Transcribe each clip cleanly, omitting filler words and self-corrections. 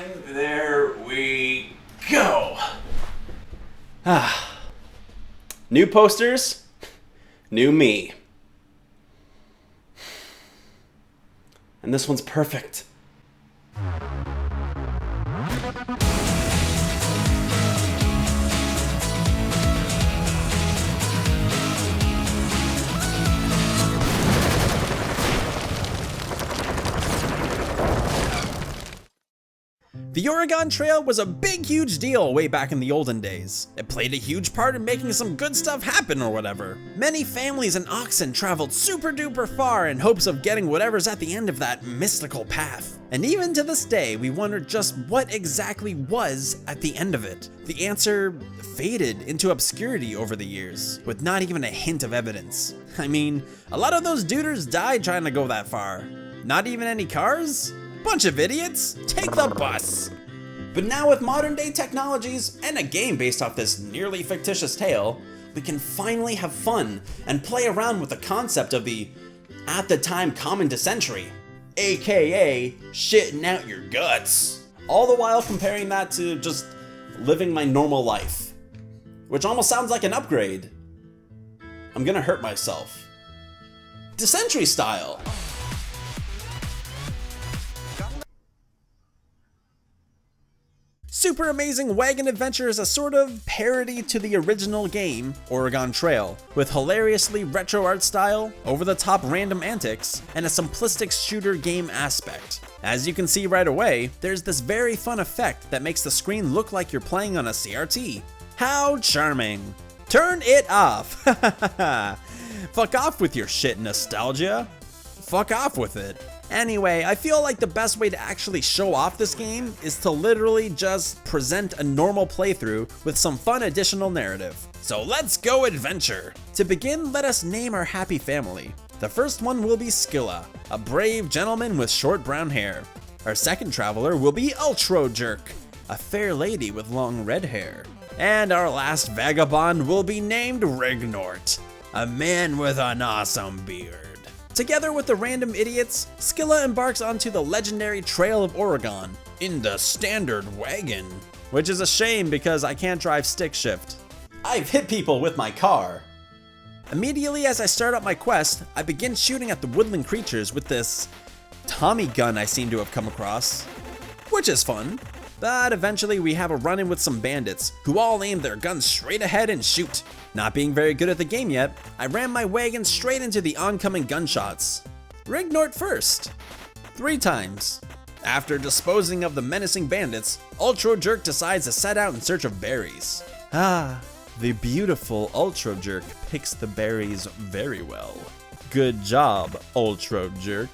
And there we go. New posters, new me. And this one's perfect. The Oregon Trail was a big, huge deal way back in the olden days. It played a huge part in making some good stuff happen or whatever. Many families and oxen traveled super duper far in hopes of getting whatever's at the end of that mystical path. And even to this day, we wonder just what exactly was at the end of it. The answer faded into obscurity over the years, with not even a hint of evidence. I mean, a lot of those duders died trying to go that far. Not even any cars? Bunch of idiots, take the bus. But now with modern day technologies and a game based off this nearly fictitious tale, we can finally have fun and play around with the concept of the, at the time, common dysentery, aka shitting out your guts. All the while comparing that to just living my normal life, which almost sounds like an upgrade. I'm gonna hurt myself. Dysentery style. Super Amazing Wagon Adventure is a sort of parody to the original game, Oregon Trail, with hilariously retro art style, over-the-top random antics, and a simplistic shooter game aspect. As you can see right away, there's this very fun effect that makes the screen look like you're playing on a CRT. How charming. Turn it off. Fuck off with your shit nostalgia. Fuck off with it. Anyway, I feel like the best way to actually show off this game is to literally just present a normal playthrough with some fun additional narrative. So let's go adventure! To begin, let us name our happy family. The first one will be Skilla, a brave gentleman with short brown hair. Our second traveler will be Ultra Jerk, a fair lady with long red hair. And our last vagabond will be named Rignort, a man with an awesome beard. Together with the random idiots, Skilla embarks onto the legendary Trail of Oregon in the standard wagon. Which is a shame because I can't drive stick shift. I've hit people with my car. Immediately as I start up my quest, I begin shooting at the woodland creatures with this Tommy gun I seem to have come across, which is fun. But eventually we have a run-in with some bandits who all aim their guns straight ahead and shoot. Not being very good at the game yet, I ran my wagon straight into the oncoming gunshots. Rignort first. 3 times. After disposing of the menacing bandits, Ultra Jerk decides to set out in search of berries. The beautiful Ultra Jerk picks the berries very well. Good job, Ultra Jerk.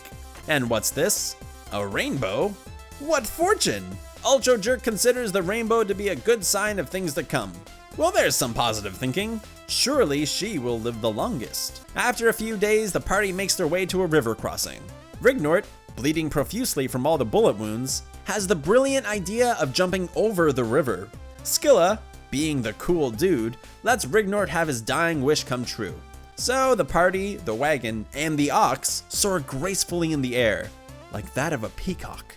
And what's this? A rainbow? What fortune! Ultra Jerk considers the rainbow to be a good sign of things to come. Well, there's some positive thinking. Surely she will live the longest. After a few days, the party makes their way to a river crossing. Rignort, bleeding profusely from all the bullet wounds, has the brilliant idea of jumping over the river. Skilla, being the cool dude, lets Rignort have his dying wish come true. So the party, the wagon, and the ox soar gracefully in the air, like that of a peacock.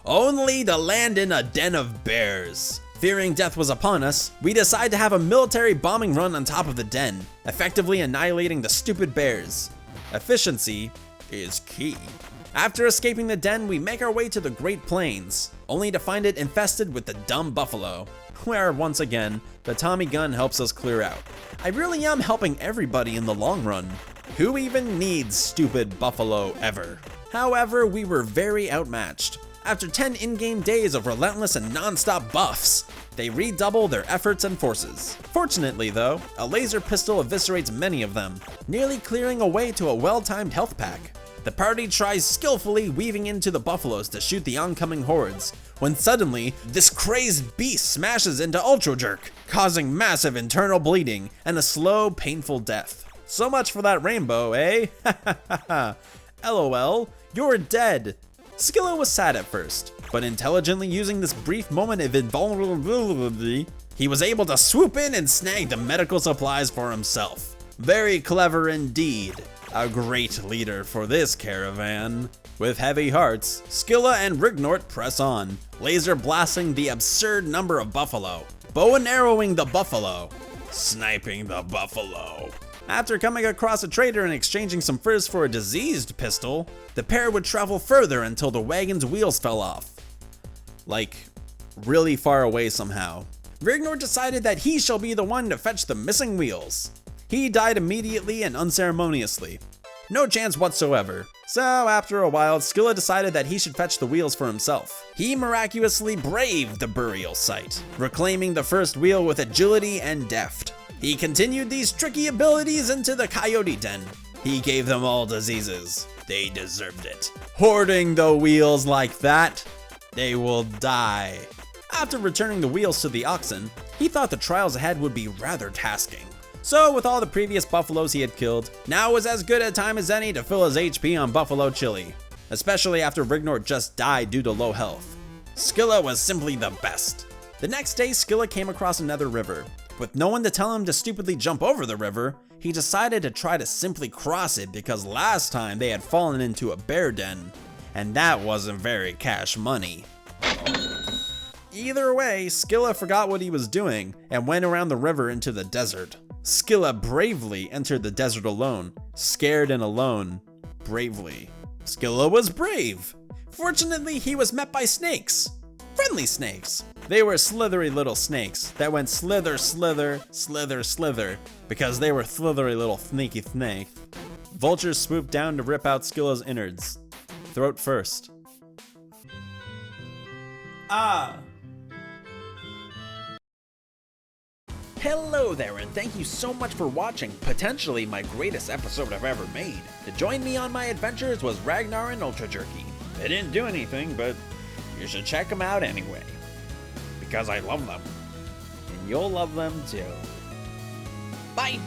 Only to land in a den of bears. Fearing death was upon us, we decide to have a military bombing run on top of the den, effectively annihilating the stupid bears. Efficiency is key. After escaping the den, we make our way to the Great Plains, only to find it infested with the dumb buffalo, where once again, the Tommy gun helps us clear out. I really am helping everybody in the long run. Who even needs stupid buffalo ever? However, we were very outmatched. After 10 in-game days of relentless and non-stop buffs, they redouble their efforts and forces. Fortunately though, a laser pistol eviscerates many of them, nearly clearing a way to a well-timed health pack. The party tries skillfully weaving into the buffaloes to shoot the oncoming hordes, when suddenly, this crazed beast smashes into Ultra Jerk, causing massive internal bleeding and a slow, painful death. So much for that rainbow, eh? LOL, you're dead. Skilla was sad at first, but intelligently using this brief moment of invulnerability, he was able to swoop in and snag the medical supplies for himself. Very clever indeed. a great leader for this caravan. With heavy hearts, Scylla and Rignort press on, laser blasting the absurd number of buffalo, bow and arrowing the buffalo, sniping the buffalo. After coming across a trader and exchanging some furs for a diseased pistol, the pair would travel further until the wagon's wheels fell off. Like, really far away somehow. Rignor decided that he shall be the one to fetch the missing wheels. He died immediately and unceremoniously. No chance whatsoever. So after a while, Scylla decided that he should fetch the wheels for himself. He miraculously braved the burial site, reclaiming the first wheel with agility and deft. He continued these tricky abilities into the coyote den. He gave them all diseases. They deserved it. Hoarding the wheels like that, they will die. After returning the wheels to the oxen, he thought the trials ahead would be rather tasking. So with all the previous buffaloes he had killed, now was as good a time as any to fill his HP on buffalo chili. Especially after Rignor just died due to low health. Scylla was simply the best. The next day, Scylla came across another river. With no one to tell him to stupidly jump over the river, he decided to try to simply cross it because last time they had fallen into a bear den, and that wasn't very cash money. Either way, Scylla forgot what he was doing and went around the river into the desert. Scylla bravely entered the desert alone, scared and alone, bravely. Scylla was brave. Fortunately, he was met by snakes. Friendly snakes. They were slithery little snakes that went slither, slither, slither, slither, because they were slithery little sneaky snakes. Vultures swooped down to rip out Scylla's innards. Throat first. Hello there, and thank you so much for watching potentially my greatest episode I've ever made. To join me on my adventures was Ragnar and Ultra Jerky. They didn't do anything, but you should check them out anyway. Because I love them. And you'll love them too. Bye!